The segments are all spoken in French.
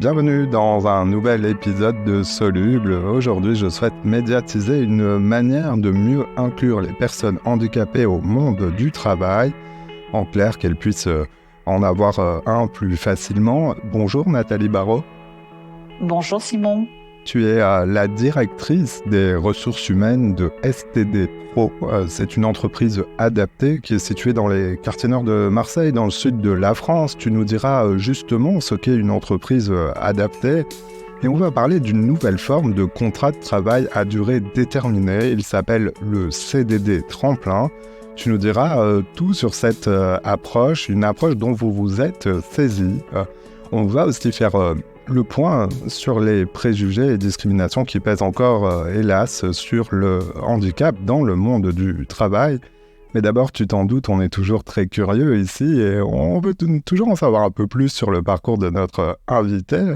Bienvenue dans un nouvel épisode de Soluble. Aujourd'hui, je souhaite médiatiser une manière de mieux inclure les personnes handicapées au monde du travail. En clair, qu'elles puissent en avoir un plus facilement. Bonjour Nathalie Barrault. Bonjour Simon. Tu es la directrice des ressources humaines de STD Pro. C'est une entreprise adaptée qui est située dans les quartiers nord de Marseille, dans le sud de la France. Tu nous diras justement ce qu'est une entreprise adaptée. Et on va parler d'une nouvelle forme de contrat de travail à durée déterminée. Il s'appelle le CDD Tremplin. Tu nous diras tout sur cette approche, une approche dont vous vous êtes saisi. On va aussi faire le point sur les préjugés et discriminations qui pèsent encore, hélas, sur le handicap dans le monde du travail. Mais d'abord, tu t'en doutes, on est toujours très curieux ici et on veut toujours en savoir un peu plus sur le parcours de notre invité.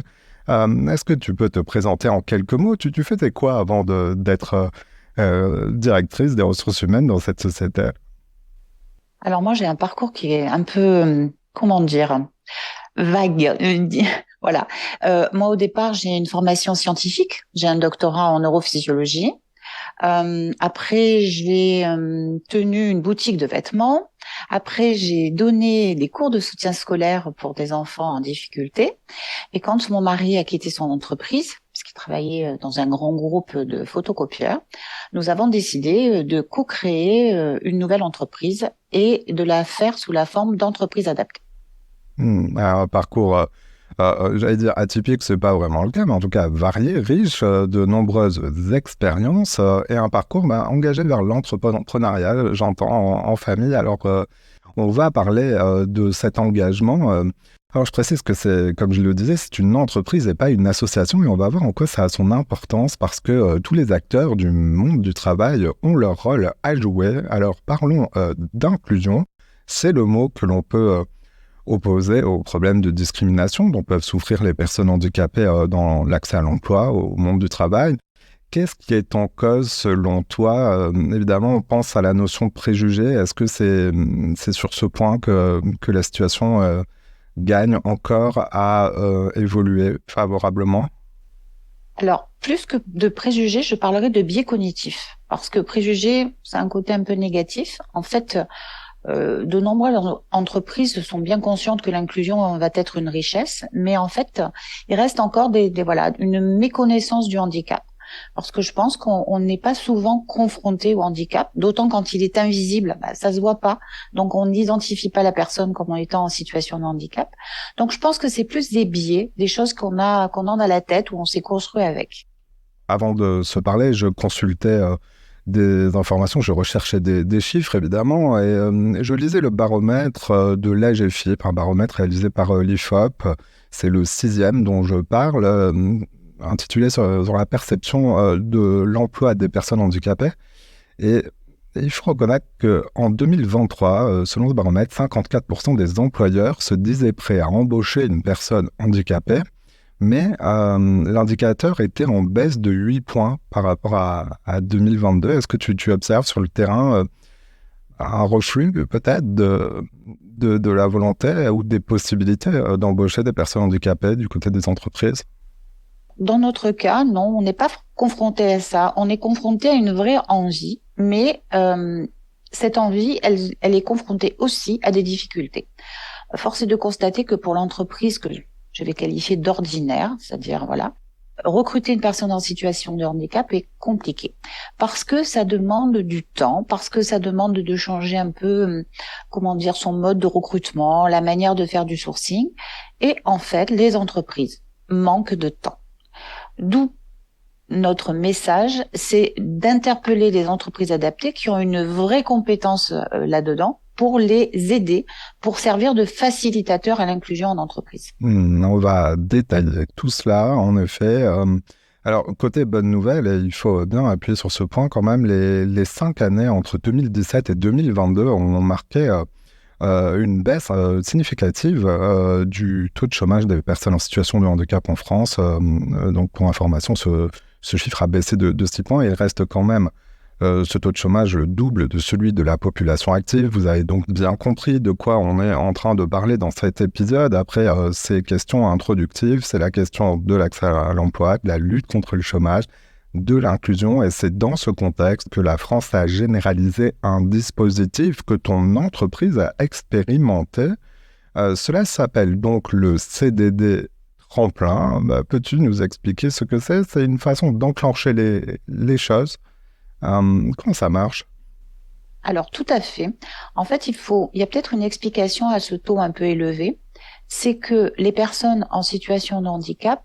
Est-ce que tu peux te présenter en quelques mots ? Tu faisais quoi avant d'être directrice des ressources humaines dans cette société ? Alors moi, j'ai un parcours qui est un peu, vague. Voilà. Moi, au départ, j'ai une formation scientifique. J'ai un doctorat en neurophysiologie. Après, j'ai tenu une boutique de vêtements. Après, j'ai donné des cours de soutien scolaire pour des enfants en difficulté. Et quand mon mari a quitté son entreprise, parce qu'il travaillait dans un grand groupe de photocopieurs, nous avons décidé de co-créer une nouvelle entreprise et de la faire sous la forme d'entreprise adaptée. Un parcours, j'allais dire atypique, c'est pas vraiment le cas, mais en tout cas varié, riche de nombreuses expériences et un parcours engagé vers l'entrepreneuriat, j'entends, en famille. Alors, on va parler de cet engagement. Alors, je précise que c'est, comme je le disais, c'est une entreprise et pas une association, et on va voir en quoi ça a son importance parce que tous les acteurs du monde du travail ont leur rôle à jouer. Alors, parlons d'inclusion. C'est le mot que l'on peut opposé aux problèmes de discrimination dont peuvent souffrir les personnes handicapées dans l'accès à l'emploi, au monde du travail. Qu'est-ce qui est en cause selon toi ? Évidemment, on pense à la notion de préjugé. Est-ce que c'est sur ce point que la situation gagne encore à évoluer favorablement ? Alors, plus que de préjugés, je parlerai de biais cognitifs. Parce que préjugés, c'est un côté un peu négatif. En fait, de nombreuses entreprises sont bien conscientes que l'inclusion va être une richesse, mais en fait, il reste encore une méconnaissance du handicap. Parce que je pense qu'on n'est pas souvent confronté au handicap, d'autant quand il est invisible, ça se voit pas. Donc on n'identifie pas la personne comme étant en situation de handicap. Donc je pense que c'est plus des biais, des choses qu'on en a la tête ou on s'est construit avec. Avant de se parler, je consultais des informations, je recherchais des chiffres évidemment, et je lisais le baromètre de l'AGFIP, un baromètre réalisé par l'IFOP. C'est le 6e dont je parle, intitulé sur la perception de l'emploi des personnes handicapées. Et il faut reconnaître qu'en 2023, selon ce baromètre, 54% des employeurs se disaient prêts à embaucher une personne handicapée, mais l'indicateur était en baisse de 8 points par rapport à 2022. Est-ce que tu observes sur le terrain un reflux peut-être de la volonté ou des possibilités d'embaucher des personnes handicapées du côté des entreprises ? Dans notre cas, non, on n'est pas confronté à ça. On est confronté à une vraie envie, mais cette envie, elle est confrontée aussi à des difficultés. Force est de constater que pour l'entreprise que je vais qualifier d'ordinaire, c'est-à-dire recruter une personne en situation de handicap est compliqué parce que ça demande du temps, parce que ça demande de changer un peu, son mode de recrutement, la manière de faire du sourcing, et en fait, les entreprises manquent de temps. D'où notre message, c'est d'interpeller les entreprises adaptées qui ont une vraie compétence là-dedans, pour les aider, pour servir de facilitateur à l'inclusion en entreprise. On va détailler tout cela, en effet. Alors, côté bonne nouvelle, et il faut bien appuyer sur ce point quand même, les 5 années entre 2017 et 2022 ont marqué une baisse significative du taux de chômage des personnes en situation de handicap en France. Donc, pour information, ce chiffre a baissé de 6 points et il reste quand même ce taux de chômage le double de celui de la population active. Vous avez donc bien compris de quoi on est en train de parler dans cet épisode. Après, ces questions introductives, c'est la question de l'accès à l'emploi, de la lutte contre le chômage, de l'inclusion, et c'est dans ce contexte que la France a généralisé un dispositif que ton entreprise a expérimenté. Cela s'appelle donc le CDD tremplin. Peux-tu nous expliquer ce que c'est? C'est une façon d'enclencher les choses. Comment ça marche? Alors, tout à fait. En fait, il y a peut-être une explication à ce taux un peu élevé. C'est que les personnes en situation de handicap,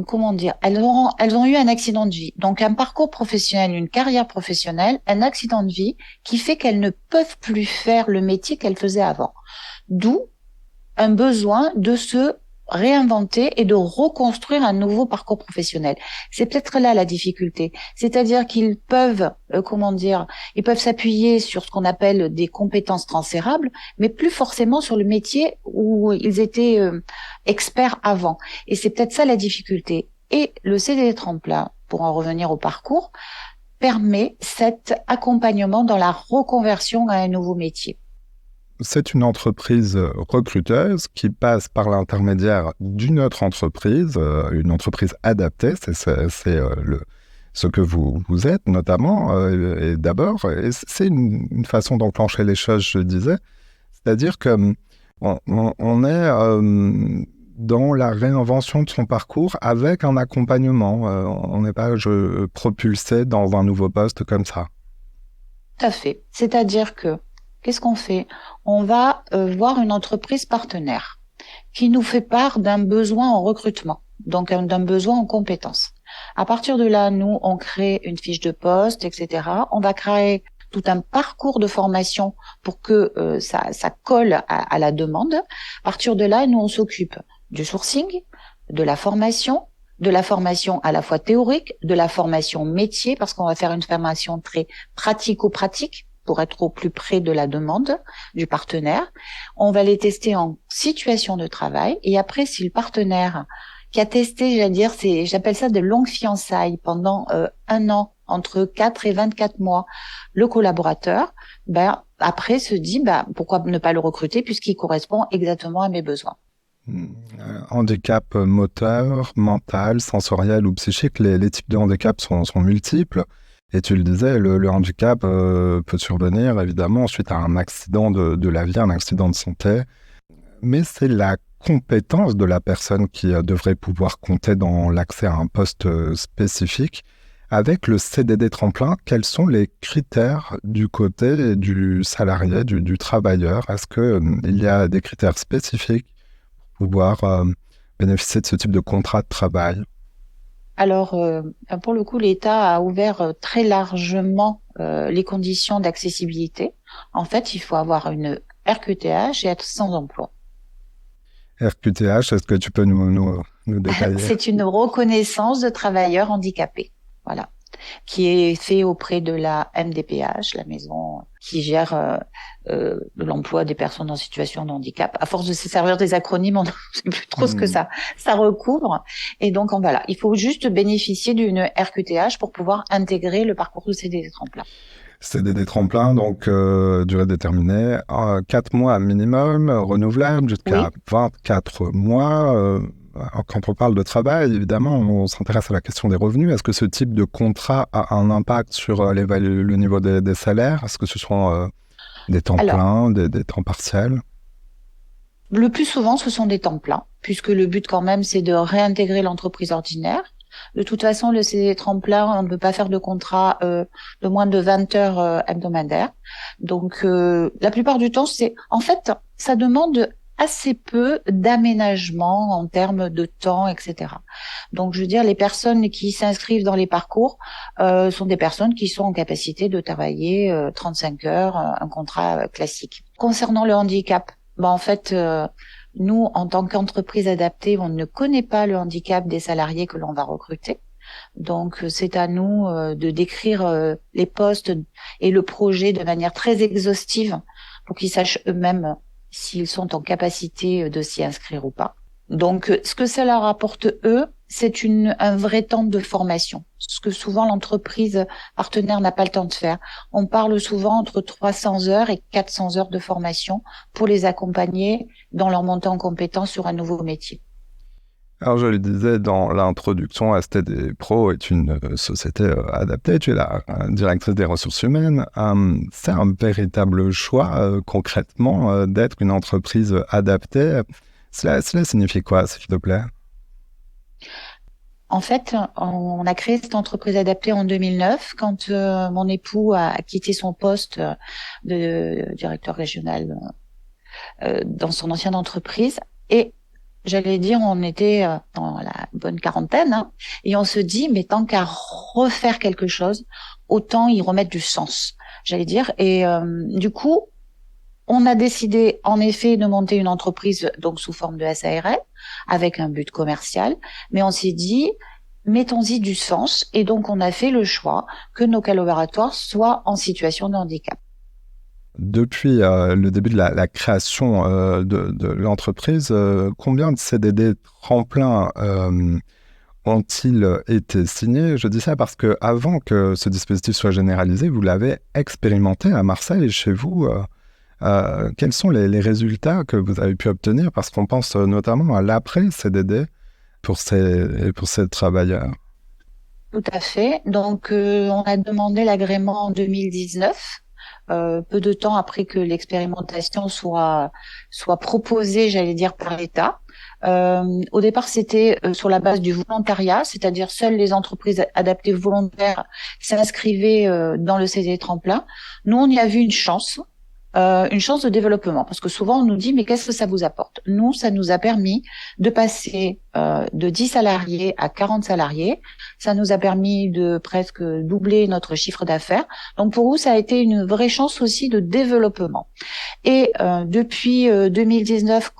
comment dire, elles ont eu un accident de vie. Donc, un parcours professionnel, une carrière professionnelle, un accident de vie qui fait qu'elles ne peuvent plus faire le métier qu'elles faisaient avant. D'où un besoin de se réinventer et de reconstruire un nouveau parcours professionnel. C'est peut-être là la difficulté. C'est-à-dire qu'ils peuvent, ils peuvent s'appuyer sur ce qu'on appelle des compétences transférables, mais plus forcément sur le métier où ils étaient experts avant. Et c'est peut-être ça la difficulté. Et le CDD tremplin, pour en revenir au parcours, permet cet accompagnement dans la reconversion à un nouveau métier. C'est une entreprise recruteuse qui passe par l'intermédiaire d'une autre entreprise, une entreprise adaptée. C'est ce que vous êtes notamment, et d'abord. Et c'est une façon d'enclencher les choses, je disais. C'est-à-dire que on est dans la réinvention de son parcours avec un accompagnement. On n'est pas propulsé dans un nouveau poste comme ça. Tout à fait. C'est-à-dire que qu'est-ce qu'on fait? On va voir une entreprise partenaire qui nous fait part d'un besoin en recrutement, donc d'un besoin en compétences. À partir de là, nous, on crée une fiche de poste, etc. On va créer tout un parcours de formation pour que ça colle à la demande. À partir de là, nous, on s'occupe du sourcing, de la formation à la fois théorique, de la formation métier, parce qu'on va faire une formation très pratico-pratique, pour être au plus près de la demande du partenaire. On va les tester en situation de travail. Et après, si le partenaire qui a testé, j'appelle ça de longues fiançailles pendant 1 an, entre 4 et 24 mois, le collaborateur, après se dit, pourquoi ne pas le recruter puisqu'il correspond exactement à mes besoins. Handicap moteur, mental, sensoriel ou psychique, les types de handicap sont multiples. Et tu le disais, le handicap peut survenir évidemment suite à un accident de la vie, un accident de santé. Mais c'est la compétence de la personne qui devrait pouvoir compter dans l'accès à un poste spécifique. Avec le CDD tremplin, quels sont les critères du côté du salarié, du travailleur? Est-ce qu'il y a des critères spécifiques pour pouvoir bénéficier de ce type de contrat de travail? Alors, pour le coup, l'État a ouvert très largement les conditions d'accessibilité. En fait, il faut avoir une RQTH et être sans emploi. RQTH, est-ce que tu peux nous détailler? C'est une reconnaissance de travailleurs handicapés, voilà, qui est fait auprès de la MDPH, la maison qui gère l'emploi des personnes en situation de handicap. À force de se servir des acronymes, on ne sait plus trop ce que ça recouvre. Et donc, voilà, il faut juste bénéficier d'une RQTH pour pouvoir intégrer le parcours de CDD tremplin. CDD tremplin, donc durée déterminée, 4 mois minimum, renouvelable jusqu'à 24 mois. Quand on parle de travail, évidemment, on s'intéresse à la question des revenus. Est-ce que ce type de contrat a un impact sur le niveau des salaires? Est-ce que ce sont des temps pleins, des temps partiels? Le plus souvent, ce sont des temps pleins, puisque le but quand même, c'est de réintégrer l'entreprise ordinaire. De toute façon, le CDD tremplin, on ne peut pas faire de contrat de moins de 20 heures hebdomadaires. Donc, la plupart du temps, en fait, ça demande assez peu d'aménagement en termes de temps, etc. Donc, je veux dire, les personnes qui s'inscrivent dans les parcours sont des personnes qui sont en capacité de travailler 35 heures, un contrat classique. Concernant le handicap, en fait, nous, en tant qu'entreprise adaptée, on ne connaît pas le handicap des salariés que l'on va recruter. Donc, c'est à nous de décrire les postes et le projet de manière très exhaustive pour qu'ils sachent eux-mêmes s'ils sont en capacité de s'y inscrire ou pas. Donc, ce que ça leur apporte, eux, c'est un vrai temps de formation, ce que souvent l'entreprise partenaire n'a pas le temps de faire. On parle souvent entre 300 heures et 400 heures de formation pour les accompagner dans leur montée en compétence sur un nouveau métier. Alors, je le disais dans l'introduction, STD Pro est une société adaptée. Tu es la directrice des ressources humaines. C'est un véritable choix, concrètement, d'être une entreprise adaptée. Cela signifie quoi, s'il te plaît? En fait, on a créé cette entreprise adaptée en 2009 quand mon époux a quitté son poste de directeur régional dans son ancienne entreprise. Et j'allais dire, on était dans la bonne quarantaine, hein, et on se dit, mais tant qu'à refaire quelque chose, autant y remettre du sens, j'allais dire. Et du coup, on a décidé en effet de monter une entreprise donc sous forme de SARL avec un but commercial, mais on s'est dit mettons-y du sens et donc on a fait le choix que nos collaborateurs soient en situation de handicap. Depuis le début de la création de l'entreprise, combien de CDD tremplin ont-ils été signés? Je dis ça parce que avant que ce dispositif soit généralisé, vous l'avez expérimenté à Marseille chez vous. Quels sont les résultats que vous avez pu obtenir? Parce qu'on pense notamment à l'après-CDD pour ces travailleurs. Tout à fait. Donc on a demandé l'agrément en 2019. Peu de temps après que l'expérimentation soit proposée, j'allais dire, par l'État. Au départ, c'était sur la base du volontariat, c'est-à-dire seules les entreprises adaptées volontaires s'inscrivaient dans le CDD tremplin. Nous, on y a vu une chance de développement, parce que souvent on nous dit mais qu'est-ce que ça vous apporte? Nous, ça nous a permis de passer de 10 salariés à 40 salariés, ça nous a permis de presque doubler notre chiffre d'affaires, donc pour nous ça a été une vraie chance aussi de développement. Et depuis 2019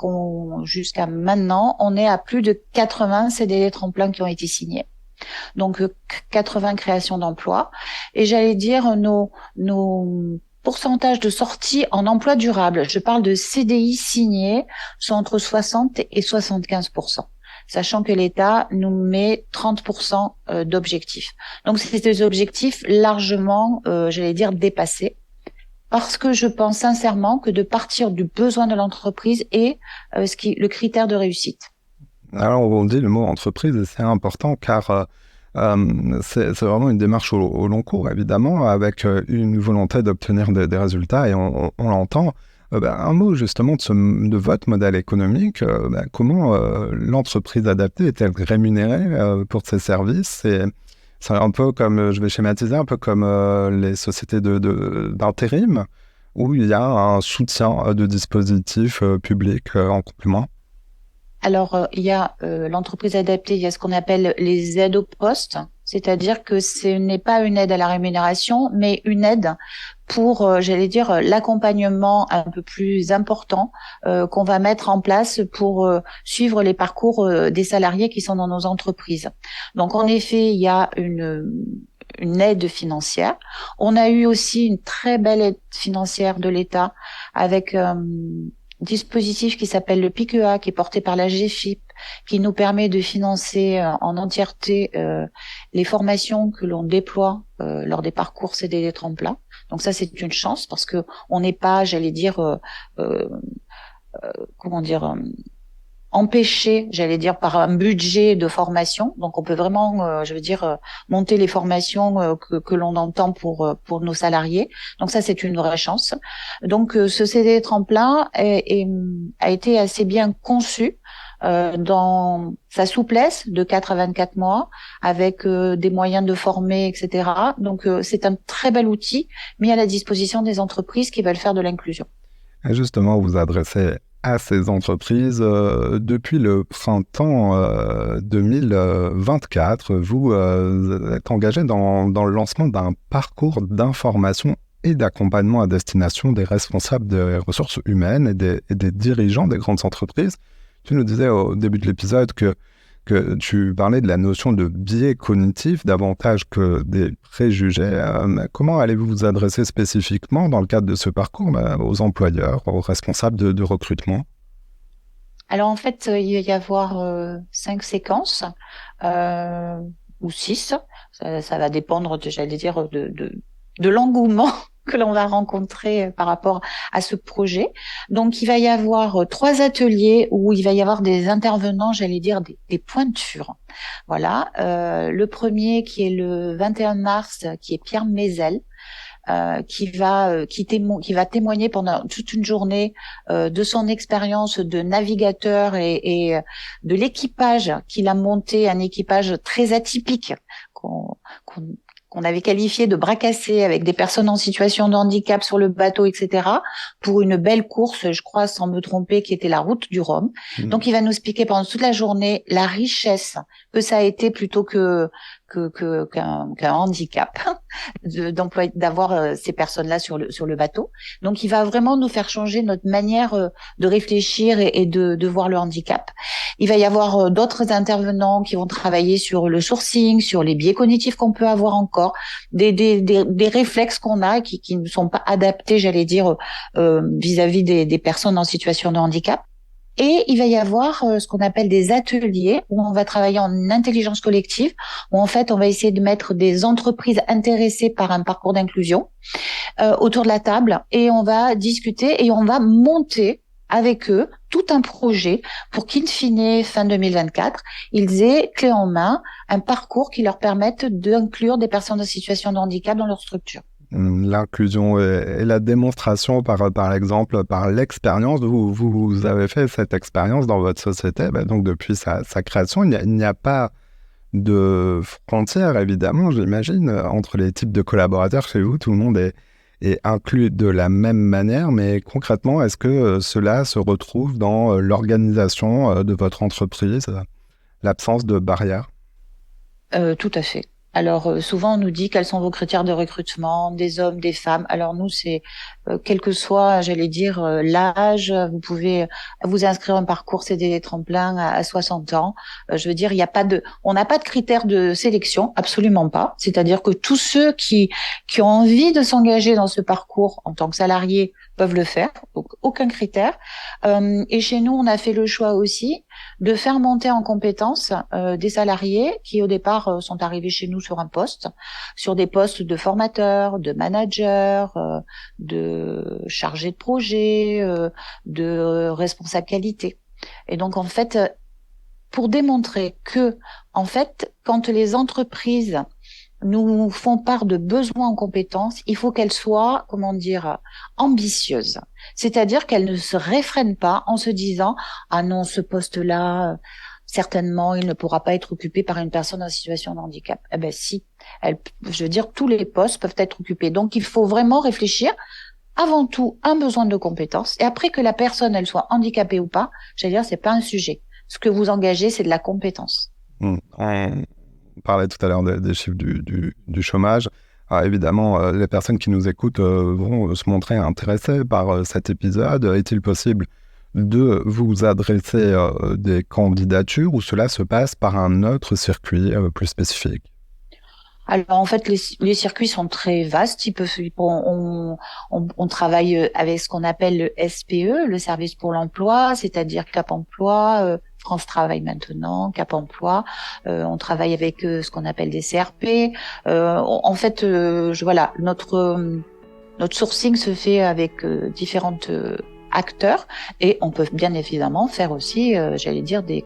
jusqu'à maintenant, on est à plus de 80 CDD tremplins qui ont été signés. Donc 80 créations d'emplois, et j'allais dire nos pourcentage de sorties en emploi durable, je parle de CDI signés, sont entre 60 et 75%, sachant que l'État nous met 30% d'objectifs. Donc c'est des objectifs largement, j'allais dire, dépassés, parce que je pense sincèrement que de partir du besoin de l'entreprise est le critère de réussite. Alors on dit le mot entreprise et c'est important car c'est vraiment une démarche au long cours, évidemment, avec une volonté d'obtenir des résultats, et on l'entend. Un mot justement de votre modèle économique, comment l'entreprise adaptée est-elle rémunérée pour ses services? C'est un peu comme, je vais schématiser, un peu comme les sociétés d'intérim, où il y a un soutien de dispositifs publics en complément. Alors, il y a l'entreprise adaptée, il y a ce qu'on appelle les aides au poste, c'est-à-dire que ce n'est pas une aide à la rémunération, mais une aide pour, j'allais dire, l'accompagnement un peu plus important qu'on va mettre en place pour suivre les parcours des salariés qui sont dans nos entreprises. Donc, en effet, il y a une aide financière. On a eu aussi une très belle aide financière de l'État avec dispositif qui s'appelle le PICEA, qui est porté par la GFIP, qui nous permet de financer en entièreté les formations que l'on déploie lors des parcours CDD tremplin. Donc ça, c'est une chance parce que on n'est pas, j'allais dire, empêché, j'allais dire, par un budget de formation. Donc, on peut vraiment, monter les formations que l'on entend pour nos salariés. Donc, ça, c'est une vraie chance. Donc, ce CD tremplin a été assez bien conçu dans sa souplesse de 4 à 24 mois, avec des moyens de former, etc. Donc, c'est un très bel outil mis à la disposition des entreprises qui veulent faire de l'inclusion. Et justement, vous adressez à ces entreprises. Depuis le printemps 2024, vous êtes engagé dans le lancement d'un parcours d'information et d'accompagnement à destination des responsables des ressources humaines et des dirigeants des grandes entreprises. Tu nous disais au début de l'épisode que tu parlais de la notion de biais cognitif davantage que des préjugés. Comment allez-vous vous adresser spécifiquement dans le cadre de ce parcours aux employeurs, aux responsables de recrutement? Alors en fait, il va y avoir 5 séquences euh, ou 6. Ça va dépendre, j'allais dire, de l'engouement que l'on va rencontrer par rapport à ce projet. Donc il va y avoir 3 ateliers où il va y avoir des intervenants, j'allais dire, des pointures. Voilà. Le premier qui est le 21 mars, qui est Pierre Mézel. Qui va témoigner pendant toute une journée de son expérience de navigateur et de l'équipage qu'il a monté, un équipage très atypique qu'on qu'on qu'on avait qualifié de bras cassés avec des personnes en situation de handicap sur le bateau, etc., pour une belle course, je crois, sans me tromper, qui était la route du Rhum. Donc, il va nous expliquer pendant toute la journée la richesse que ça a été plutôt qu'un handicap d'avoir ces personnes-là sur le bateau. Donc, il va vraiment nous faire changer notre manière de réfléchir et de voir le handicap. Il va y avoir d'autres intervenants qui vont travailler sur le sourcing, sur les biais cognitifs qu'on peut avoir encore, des réflexes qu'on a qui ne sont pas adaptés, j'allais dire, vis-à-vis des personnes en situation de handicap. Et il va y avoir ce qu'on appelle des ateliers où on va travailler en intelligence collective, où en fait on va essayer de mettre des entreprises intéressées par un parcours d'inclusion autour de la table, et on va discuter et on va monter avec eux tout un projet pour qu'in fine, fin 2024, ils aient clé en main un parcours qui leur permette d'inclure des personnes en situation de handicap dans leur structure. L'inclusion et la démonstration par exemple, par l'expérience. Vous avez fait cette expérience dans votre société, donc depuis sa création, il n'y a pas de frontières, évidemment, j'imagine, entre les types de collaborateurs chez vous. Tout le monde est inclus de la même manière, mais concrètement, est-ce que cela se retrouve dans l'organisation de votre entreprise, l'absence de barrières? Tout à fait. Alors souvent on nous dit quels sont vos critères de recrutement, des hommes, des femmes. Alors nous c'est quel que soit, j'allais dire, l'âge, vous pouvez vous inscrire un parcours CD tremplin à 60 ans. Je veux dire, on n'a pas de critères de sélection, absolument pas. C'est-à-dire que tous ceux qui ont envie de s'engager dans ce parcours en tant que salariés peuvent le faire, donc aucun critère. Et chez nous, on a fait le choix aussi de faire monter en compétences des salariés qui au départ sont arrivés chez nous sur des postes de formateurs, de managers, de chargés de projet, de responsables qualité. Et donc en fait, pour démontrer que en fait, quand les entreprises nous font part de besoins en compétences, il faut qu'elles soient, ambitieuses. C'est-à-dire qu'elles ne se réfrènent pas en se disant « Ah non, ce poste-là, certainement, il ne pourra pas être occupé par une personne en situation de handicap. » Eh ben si, je veux dire, tous les postes peuvent être occupés. Donc, il faut vraiment réfléchir avant tout un besoin de compétences. Et après que la personne, elle soit handicapée ou pas, j'allais dire, c'est pas un sujet. Ce que vous engagez, c'est de la compétence. On parlait tout à l'heure des chiffres du chômage. Alors évidemment, les personnes qui nous écoutent vont se montrer intéressées par cet épisode. Est-il possible de vous adresser des candidatures ou cela se passe par un autre circuit plus spécifique? Alors en fait, les circuits sont très vastes. On travaille avec ce qu'on appelle le SPE, le service pour l'emploi, c'est-à-dire Cap Emploi, France Travail maintenant, Cap Emploi. On travaille avec ce qu'on appelle des CRP. En fait, voilà, notre sourcing se fait avec différentes acteurs, et on peut bien évidemment faire aussi, j'allais dire, des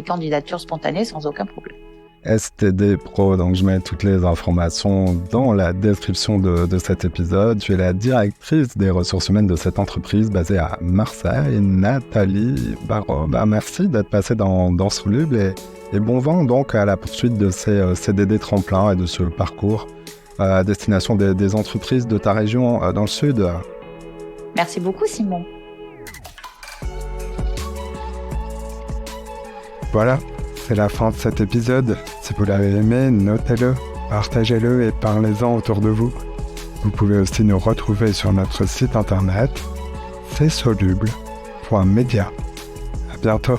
candidatures spontanées sans aucun problème. STD Pro, donc je mets toutes les informations dans la description de cet épisode. Tu es la directrice des ressources humaines de cette entreprise basée à Marseille, Nathalie Barraud. Merci d'être passée dans Soluble et bon vent donc à la poursuite de ces CDD tremplins et de ce parcours à destination des entreprises de ta région dans le sud. Merci beaucoup Simon. Voilà. C'est la fin de cet épisode. Si vous l'avez aimé, notez-le, partagez-le et parlez-en autour de vous. Vous pouvez aussi nous retrouver sur notre site internet csoluble.media. À bientôt.